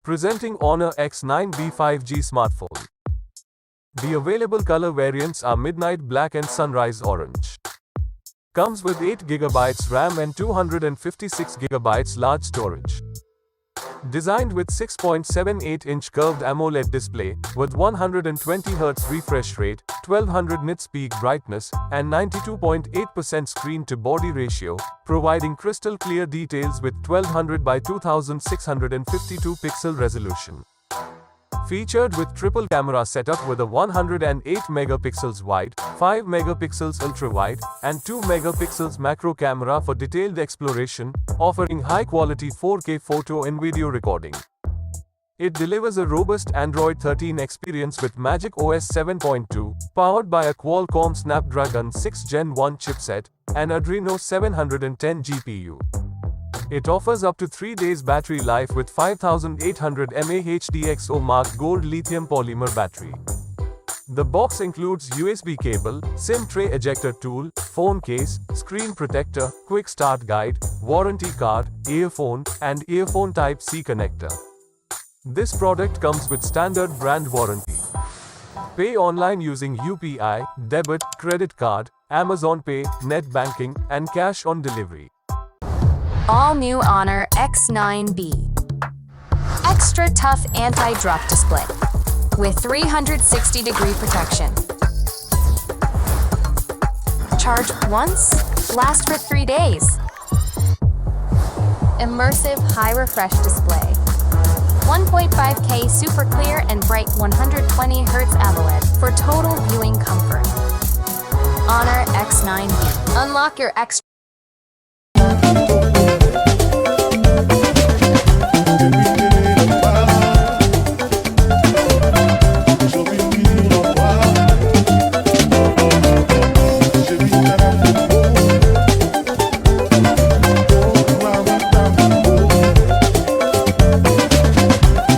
Presenting Honor X9B 5G smartphone. The available color variants are Midnight Black and Sunrise Orange. Comes with 8GB RAM and 256GB large storage. Designed with 6.78-inch curved AMOLED display, with 120Hz refresh rate, 1200 nits peak brightness, and 92.8% screen-to-body ratio, providing crystal clear details with 1200 by 2652 pixel resolution. Featured with triple camera setup with a 108 megapixels wide, 5 megapixels ultra-wide, and 2 megapixels macro camera for detailed exploration, offering high-quality 4K photo and video recording. It delivers a robust Android 13 experience with Magic OS 7.2, powered by a Qualcomm Snapdragon 6 Gen 1 chipset, and Adreno 710 GPU. It offers up to 3 days battery life with 5800 mAh HDXO marked gold lithium polymer battery. The box includes USB cable, SIM tray ejector tool, phone case, screen protector, quick start guide, warranty card, earphone, and earphone Type-C connector. This product comes with standard brand warranty. Pay online using UPI, debit, credit card, Amazon Pay, net banking, and cash on delivery. All new Honor X9B. Extra tough anti-drop display with 360-degree protection. Charge once, last for 3 days. Immersive high refresh display. 1.5K super clear and bright 120Hz AMOLED for total viewing comfort. Honor X9B. Unlock your extra